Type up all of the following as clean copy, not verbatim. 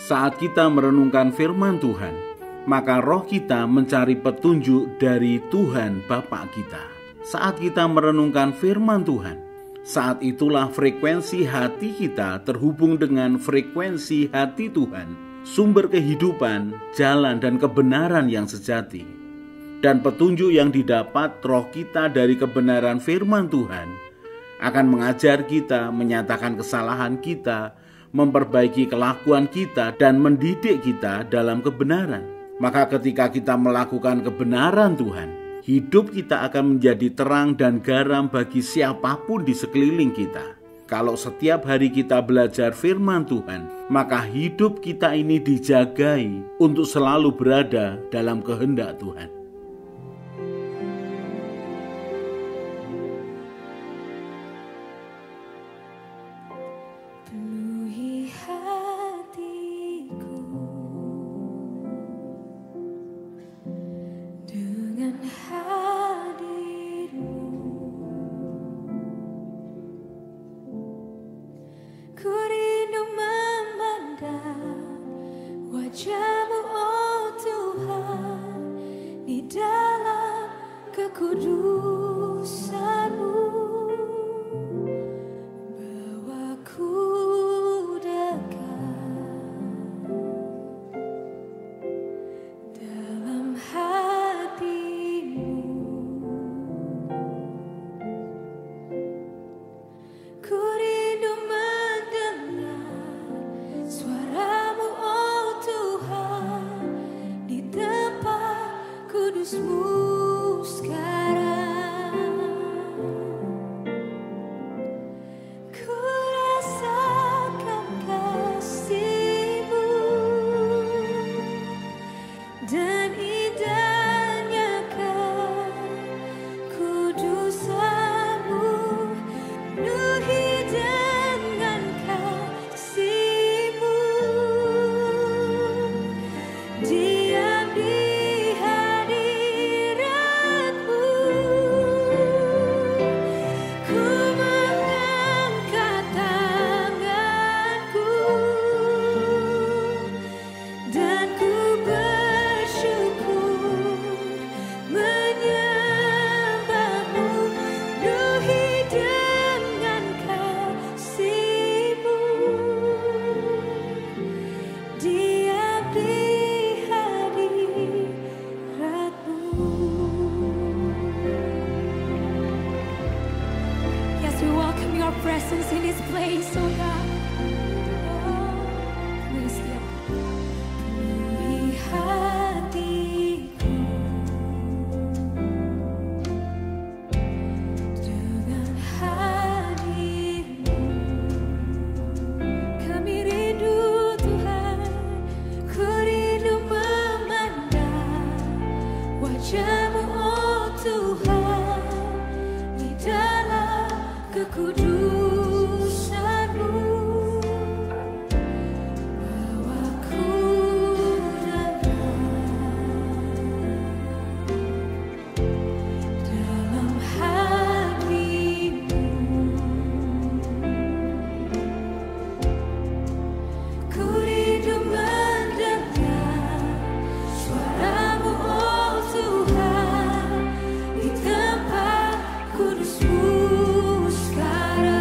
Saat kita merenungkan firman Tuhan, maka roh kita mencari petunjuk dari Tuhan Bapa kita. Saat kita merenungkan firman Tuhan, saat itulah frekuensi hati kita terhubung dengan frekuensi hati Tuhan, sumber kehidupan, jalan dan kebenaran yang sejati. Dan petunjuk yang didapat roh kita dari kebenaran firman Tuhan akan mengajar kita, menyatakan kesalahan kita, memperbaiki kelakuan kita, dan mendidik kita dalam kebenaran. Maka ketika kita melakukan kebenaran Tuhan, hidup kita akan menjadi terang dan garam bagi siapapun di sekeliling kita. Kalau setiap hari kita belajar firman Tuhan, maka hidup kita ini dijagai untuk selalu berada dalam kehendak Tuhan. Wajah-Mu, oh Tuhan, di dalam kekudusan-Mu, bawaku dekat dalam hati-Mu. Ku rindu mendengar suara-Mu, oh Tuhan, di tempat kudus-Mu sekarang. Ku rasakan kasih-Mu dan indahnya kekudusan-Mu, penuhi dengan kasih-Mu, diam di hadirat-Mu. Ku mengangkat tanganku dan ku bersyukur menyembah-Mu, penuhi dengan kasih-Mu, diam di hadirat-Mu. Yes, we welcome Your presence in this place, oh God. Oh, please, Lord. Penuhi hatiku dengan hadir-Mu. Kami rindu Tuhan, ku rindu memandang wajah-Mu, oh Tuhan, di dalam kekudusan-Mu, bawaku dekat dalam hati-Mu. Ku rindu mendengar suara-Mu, oh Tuhan, di tempat kudus-Mu sekarang.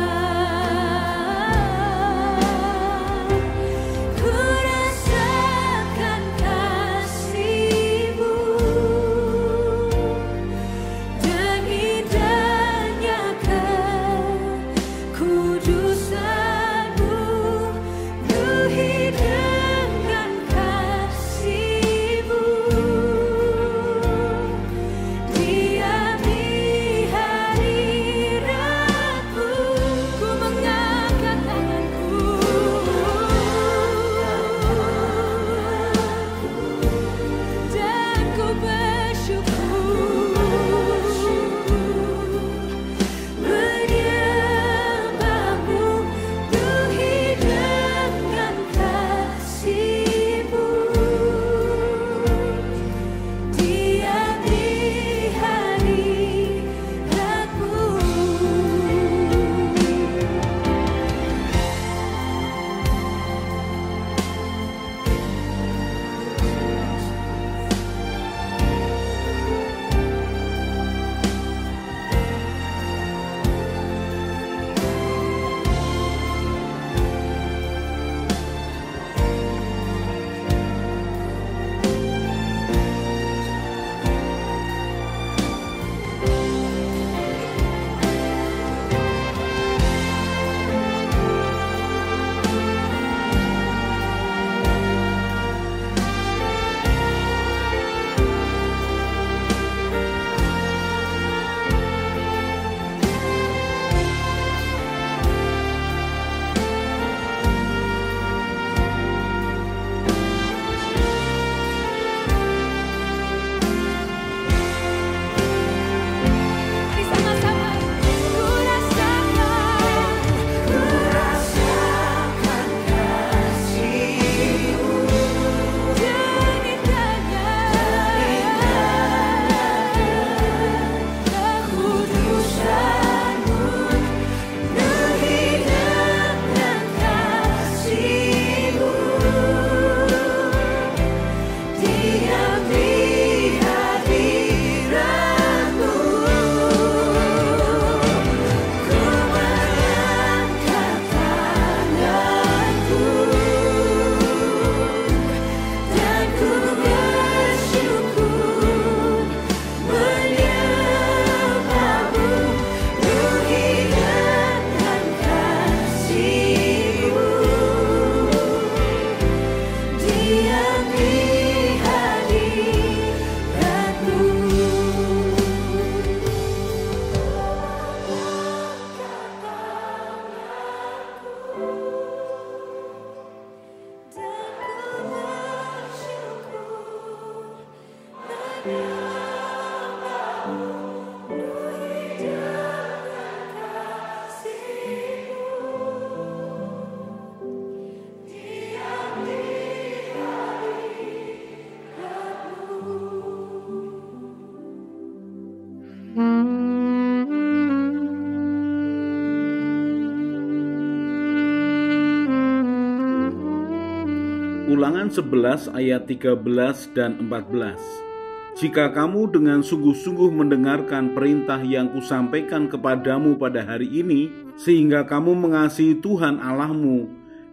Ulangan 11 ayat 13 dan 14. Jika kamu dengan sungguh-sungguh mendengarkan perintah yang kusampaikan kepadamu pada hari ini, sehingga kamu mengasihi Tuhan Allahmu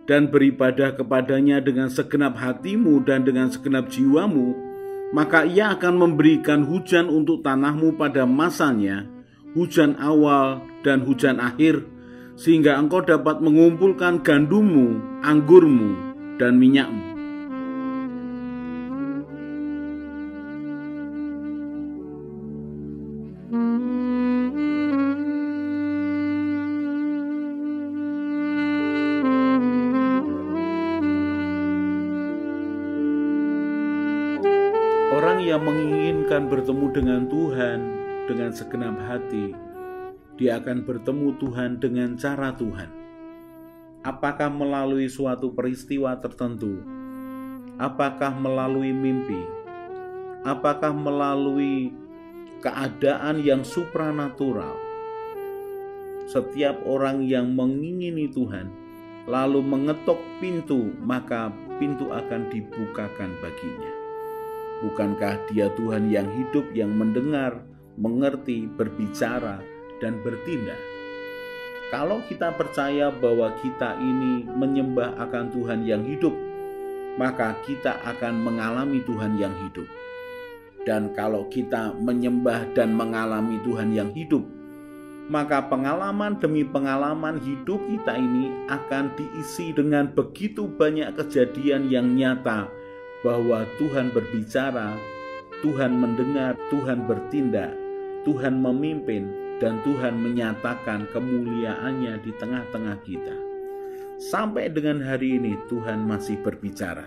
dan beribadah kepadanya dengan segenap hatimu dan dengan segenap jiwamu, maka Ia akan memberikan hujan untuk tanahmu pada masanya, hujan awal dan hujan akhir, sehingga engkau dapat mengumpulkan gandummu, anggurmu, dan minyakmu. Orang yang menginginkan bertemu dengan Tuhan dengan segenap hati, dia akan bertemu Tuhan dengan cara Tuhan. Apakah melalui suatu peristiwa tertentu? Apakah melalui mimpi? Apakah melalui keadaan yang supranatural? Setiap orang yang mengingini Tuhan lalu mengetuk pintu, maka pintu akan dibukakan baginya. Bukankah Dia Tuhan yang hidup, yang mendengar, mengerti, berbicara, dan bertindak? Kalau kita percaya bahwa kita ini menyembah akan Tuhan yang hidup, maka kita akan mengalami Tuhan yang hidup. Dan kalau kita menyembah dan mengalami Tuhan yang hidup, maka pengalaman demi pengalaman hidup kita ini akan diisi dengan begitu banyak kejadian yang nyata bahwa Tuhan berbicara, Tuhan mendengar, Tuhan bertindak, Tuhan memimpin, dan Tuhan menyatakan kemuliaannya di tengah-tengah kita. Sampai dengan hari ini Tuhan masih berbicara.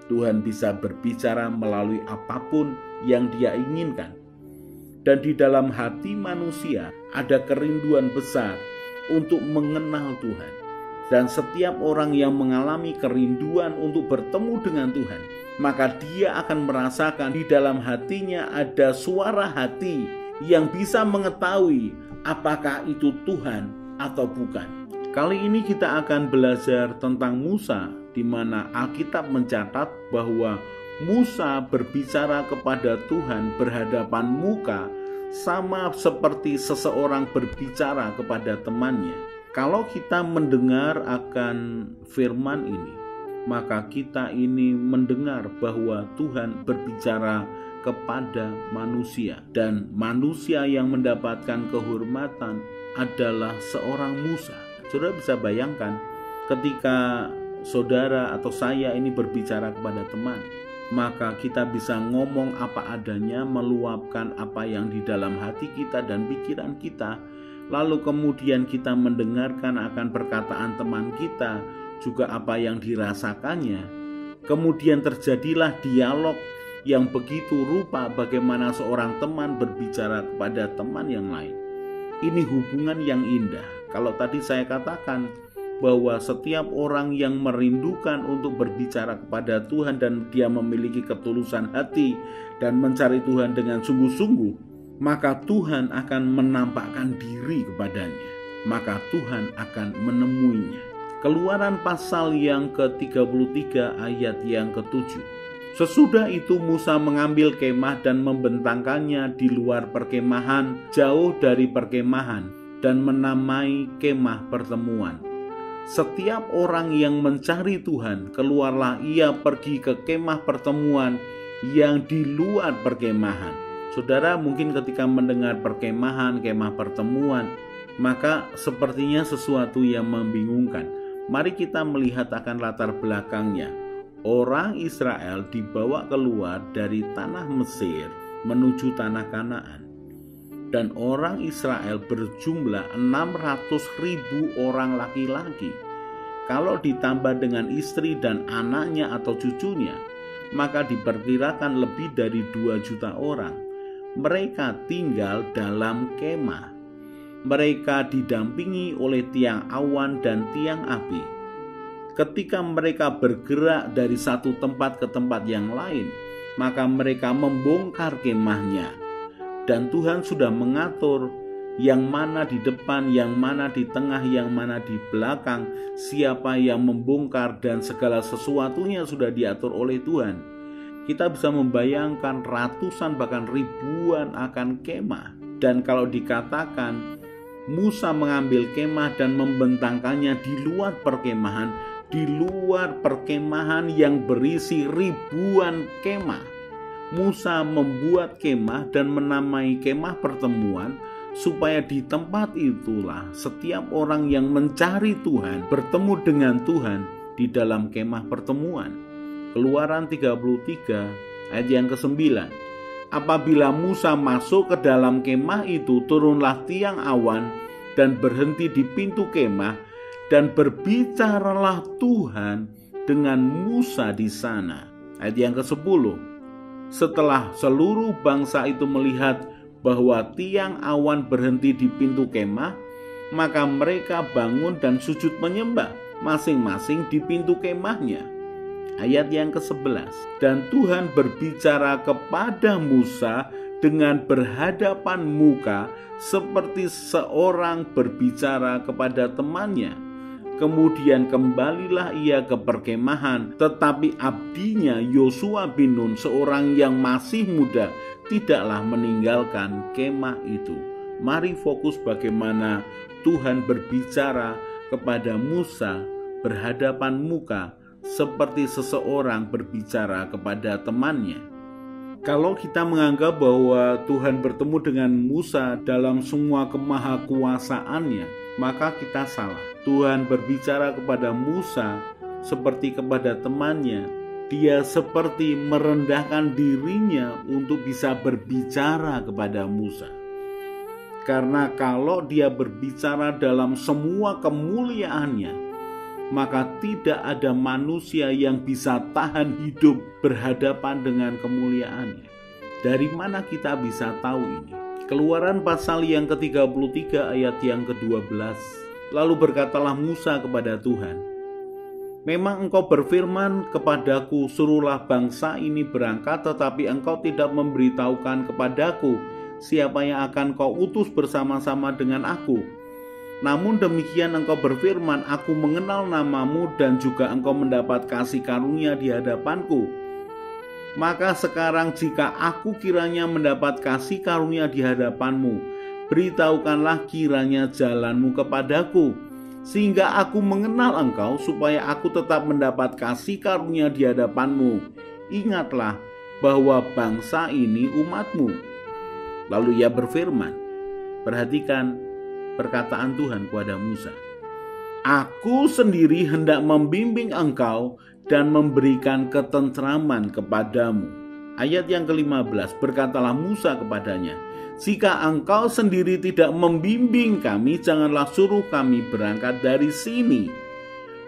Tuhan bisa berbicara melalui apapun yang Dia inginkan. Dan di dalam hati manusia ada kerinduan besar untuk mengenal Tuhan. Dan setiap orang yang mengalami kerinduan untuk bertemu dengan Tuhan, maka dia akan merasakan di dalam hatinya ada suara hati yang bisa mengetahui apakah itu Tuhan atau bukan. Kali ini kita akan belajar tentang Musa, di mana Alkitab mencatat bahwa Musa berbicara kepada Tuhan berhadapan muka sama seperti seseorang berbicara kepada temannya. Kalau kita mendengar akan firman ini, maka kita ini mendengar bahwa Tuhan berbicara kepada manusia, dan manusia yang mendapatkan kehormatan adalah seorang Musa. Saudara bisa bayangkan ketika saudara atau saya ini berbicara kepada teman, maka kita bisa ngomong apa adanya, meluapkan apa yang di dalam hati kita dan pikiran kita. Lalu kemudian kita mendengarkan akan perkataan teman kita, juga apa yang dirasakannya. Kemudian terjadilah dialog yang begitu rupa bagaimana seorang teman berbicara kepada teman yang lain. Ini hubungan yang indah. Kalau tadi saya katakan bahwa setiap orang yang merindukan untuk berbicara kepada Tuhan dan dia memiliki ketulusan hati dan mencari Tuhan dengan sungguh-sungguh, maka Tuhan akan menampakkan diri kepadanya, maka Tuhan akan menemuinya. Keluaran pasal yang ke-33 ayat yang ke-7. Sesudah itu Musa mengambil kemah dan membentangkannya di luar perkemahan, jauh dari perkemahan, dan menamai kemah pertemuan. Setiap orang yang mencari Tuhan, keluarlah ia pergi ke kemah pertemuan yang di luar perkemahan. Saudara mungkin ketika mendengar perkemahan, kemah pertemuan, maka sepertinya sesuatu yang membingungkan. Mari kita melihat akan latar belakangnya. Orang Israel dibawa keluar dari tanah Mesir menuju tanah Kanaan. Dan orang Israel berjumlah 600.000 orang laki-laki. Kalau ditambah dengan istri dan anaknya atau cucunya, maka diperkirakan lebih dari 2 juta orang. Mereka tinggal dalam kemah. Mereka didampingi oleh tiang awan dan tiang api. Ketika mereka bergerak dari satu tempat ke tempat yang lain, maka mereka membongkar kemahnya. Dan Tuhan sudah mengatur yang mana di depan, yang mana di tengah, yang mana di belakang, siapa yang membongkar, dan segala sesuatunya sudah diatur oleh Tuhan. Kita bisa membayangkan ratusan bahkan ribuan akan kemah. Dan kalau dikatakan Musa mengambil kemah dan membentangkannya di luar perkemahan yang berisi ribuan kemah. Musa membuat kemah dan menamai kemah pertemuan, supaya di tempat itulah setiap orang yang mencari Tuhan bertemu dengan Tuhan di dalam kemah pertemuan. Keluaran 33 ayat yang ke-9. Apabila Musa masuk ke dalam kemah itu, turunlah tiang awan dan berhenti di pintu kemah, dan berbicaralah Tuhan dengan Musa di sana. Ayat yang ke-10. Setelah seluruh bangsa itu melihat bahwa tiang awan berhenti di pintu kemah, maka mereka bangun dan sujud menyembah masing-masing di pintu kemahnya. Ayat yang ke-11. Dan Tuhan berbicara kepada Musa dengan berhadapan muka, seperti seorang berbicara kepada temannya. Kemudian kembalilah ia ke perkemahan, tetapi abdinya Yosua bin Nun, seorang yang masih muda, tidaklah meninggalkan kemah itu. Mari fokus bagaimana Tuhan berbicara kepada Musa berhadapan muka, seperti seseorang berbicara kepada temannya. Kalau kita menganggap bahwa Tuhan bertemu dengan Musa dalam semua kemahakuasaannya, maka kita salah. Tuhan berbicara kepada Musa seperti kepada temannya. Dia seperti merendahkan dirinya untuk bisa berbicara kepada Musa. Karena kalau dia berbicara dalam semua kemuliaannya, maka tidak ada manusia yang bisa tahan hidup berhadapan dengan kemuliaannya. Dari mana kita bisa tahu ini? Keluaran pasal yang ke-33 ayat yang ke-12. Lalu berkatalah Musa kepada Tuhan, memang engkau berfirman kepadaku, suruhlah bangsa ini berangkat, tetapi engkau tidak memberitahukan kepadaku siapa yang akan kau utus bersama-sama dengan aku. Namun demikian engkau berfirman, aku mengenal namamu dan juga engkau mendapat kasih karunia di hadapanku. Maka sekarang jika aku kiranya mendapat kasih karunia di hadapanmu, beritahukanlah kiranya jalanmu kepadaku, sehingga aku mengenal engkau, supaya aku tetap mendapat kasih karunia di hadapanmu. Ingatlah bahwa bangsa ini umatmu. Lalu ia berfirman, perhatikan perkataan Tuhan kepada Musa, aku sendiri hendak membimbing engkau dan memberikan ketentraman kepadamu. Ayat yang ke-15, berkatalah Musa kepadanya, jika engkau sendiri tidak membimbing kami, janganlah suruh kami berangkat dari sini.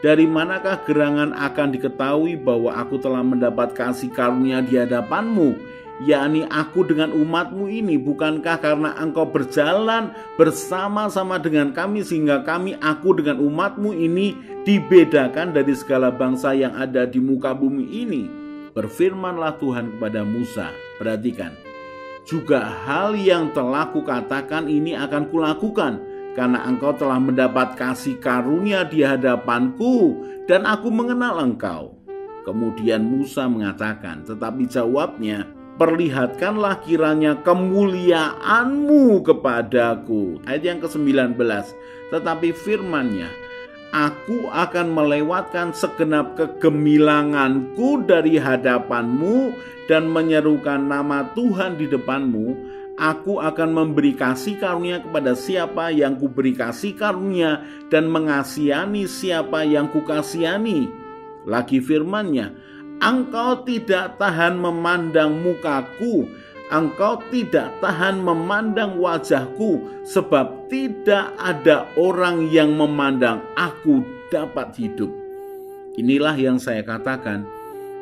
Dari manakah gerangan akan diketahui bahwa aku telah mendapat kasih karunia di hadapanmu, yakni aku dengan umatmu ini? Bukankah karena engkau berjalan bersama-sama dengan kami, sehingga aku dengan umatmu ini dibedakan dari segala bangsa yang ada di muka bumi ini? Berfirmanlah Tuhan kepada Musa, perhatikan, juga hal yang telah kukatakan ini akan kulakukan, karena engkau telah mendapat kasih karunia di hadapanku dan aku mengenal engkau. Kemudian Musa mengatakan, tetapi jawabnya, perlihatkanlah kiranya kemuliaanmu kepadaku. Ayat yang ke-19, tetapi firman-Nya, aku akan melewatkan segenap kegemilanganku dari hadapanmu dan menyerukan nama Tuhan di depanmu. Aku akan memberi kasih karunia kepada siapa yang kuberi kasih karunia, dan mengasihani siapa yang kukasihani. Lagi firman-Nya, engkau tidak tahan memandang mukaku, engkau tidak tahan memandang wajahku, sebab tidak ada orang yang memandang aku dapat hidup. Inilah yang saya katakan,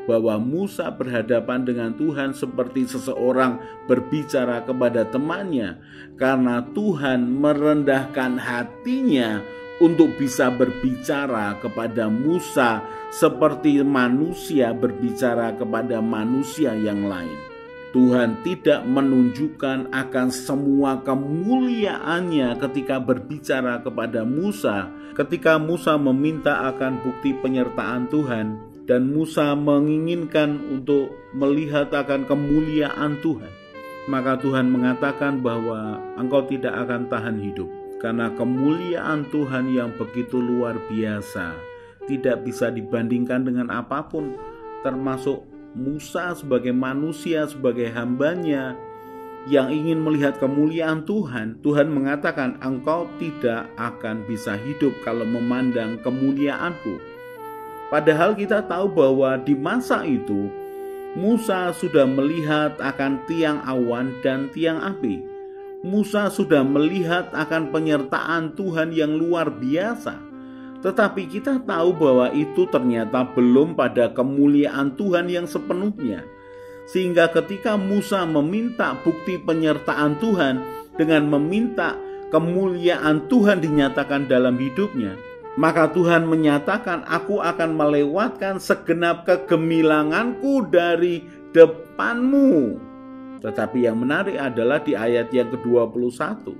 bahwa Musa berhadapan dengan Tuhan seperti seseorang berbicara kepada temannya, karena Tuhan merendahkan hatinya untuk bisa berbicara kepada Musa seperti manusia berbicara kepada manusia yang lain. Tuhan tidak menunjukkan akan semua kemuliaannya ketika berbicara kepada Musa. Ketika Musa meminta akan bukti penyertaan Tuhan, dan Musa menginginkan untuk melihat akan kemuliaan Tuhan, maka Tuhan mengatakan bahwa engkau tidak akan tahan hidup, karena kemuliaan Tuhan yang begitu luar biasa tidak bisa dibandingkan dengan apapun, termasuk Musa sebagai manusia, sebagai hambanya yang ingin melihat kemuliaan Tuhan. Tuhan mengatakan, engkau tidak akan bisa hidup kalau memandang kemuliaanku. Padahal kita tahu bahwa di masa itu Musa sudah melihat akan tiang awan dan tiang api. Musa sudah melihat akan penyertaan Tuhan yang luar biasa. Tetapi kita tahu bahwa itu ternyata belum pada kemuliaan Tuhan yang sepenuhnya. Sehingga ketika Musa meminta bukti penyertaan Tuhan dengan meminta kemuliaan Tuhan dinyatakan dalam hidupnya, maka Tuhan menyatakan, aku akan melewatkan segenap kegemilanganku dari depanmu. Tetapi yang menarik adalah di ayat yang ke-21.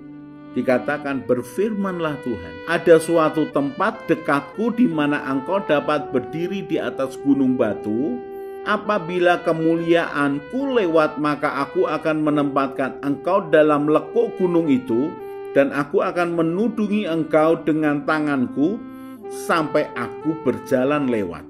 Dikatakan, berfirmanlah Tuhan, ada suatu tempat dekatku di mana engkau dapat berdiri di atas gunung batu. Apabila kemuliaanku lewat, maka aku akan menempatkan engkau dalam lekuk gunung itu, dan aku akan menudungi engkau dengan tanganku sampai aku berjalan lewat.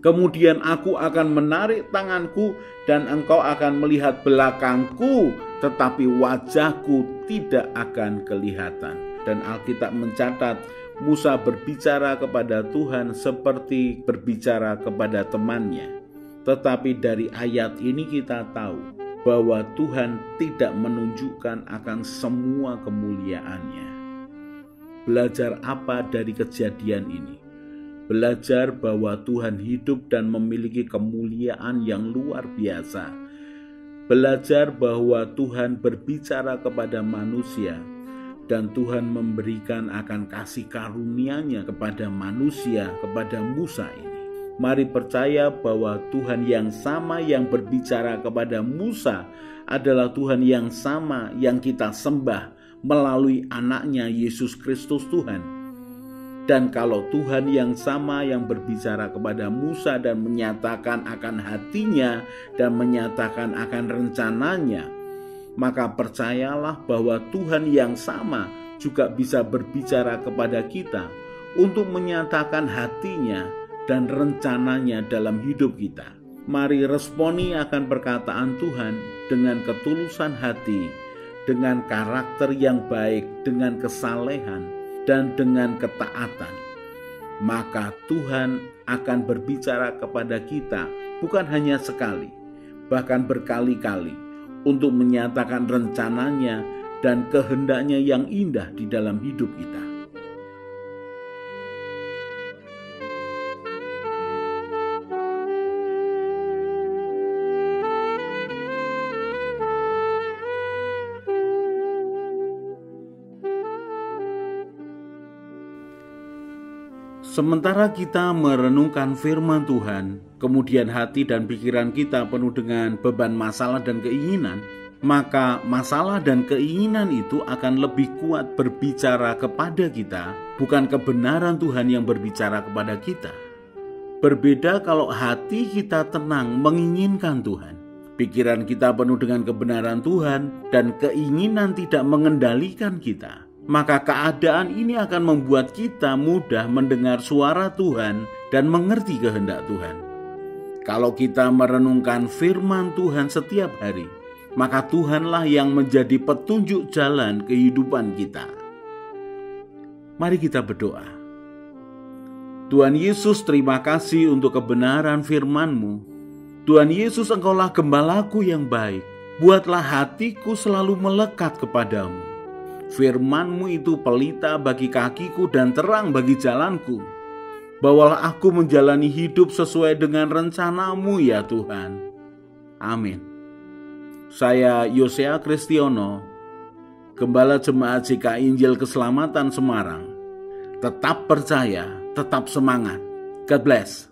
Kemudian aku akan menarik tanganku dan engkau akan melihat belakangku, tetapi wajahku tidak akan kelihatan. Dan Alkitab mencatat, Musa berbicara kepada Tuhan seperti berbicara kepada temannya. Tetapi dari ayat ini kita tahu bahwa Tuhan tidak menunjukkan akan semua kemuliaannya. Belajar apa dari kejadian ini? Belajar bahwa Tuhan hidup dan memiliki kemuliaan yang luar biasa. Belajar bahwa Tuhan berbicara kepada manusia, dan Tuhan memberikan akan kasih karunia-Nya kepada manusia, kepada Musa ini. Mari percaya bahwa Tuhan yang sama yang berbicara kepada Musa adalah Tuhan yang sama yang kita sembah melalui anaknya Yesus Kristus Tuhan. Dan kalau Tuhan yang sama yang berbicara kepada Musa dan menyatakan akan hatinya dan menyatakan akan rencananya, maka percayalah bahwa Tuhan yang sama juga bisa berbicara kepada kita untuk menyatakan hatinya dan rencananya dalam hidup kita. Mari responi akan perkataan Tuhan dengan ketulusan hati, dengan karakter yang baik, dengan kesalehan, dan dengan ketaatan. Maka Tuhan akan berbicara kepada kita bukan hanya sekali, bahkan berkali-kali, untuk menyatakan rencananya dan kehendaknya yang indah di dalam hidup kita. Sementara kita merenungkan firman Tuhan, kemudian hati dan pikiran kita penuh dengan beban masalah dan keinginan, maka masalah dan keinginan itu akan lebih kuat berbicara kepada kita, bukan kebenaran Tuhan yang berbicara kepada kita. Berbeda kalau hati kita tenang menginginkan Tuhan, pikiran kita penuh dengan kebenaran Tuhan, dan keinginan tidak mengendalikan kita. Maka keadaan ini akan membuat kita mudah mendengar suara Tuhan dan mengerti kehendak Tuhan. Kalau kita merenungkan firman Tuhan setiap hari, maka Tuhanlah yang menjadi petunjuk jalan kehidupan kita. Mari kita berdoa. Tuhan Yesus, terima kasih untuk kebenaran firman-Mu. Tuhan Yesus, Engkaulah gembalaku yang baik. Buatlah hatiku selalu melekat kepadamu. Firman-Mu itu pelita bagi kakiku dan terang bagi jalanku. Bawalah aku menjalani hidup sesuai dengan rencana-Mu ya Tuhan. Amin. Saya Yosea Kristiono, Gembala Jemaat GKI Injil Keselamatan Semarang. Tetap percaya, tetap semangat. God bless.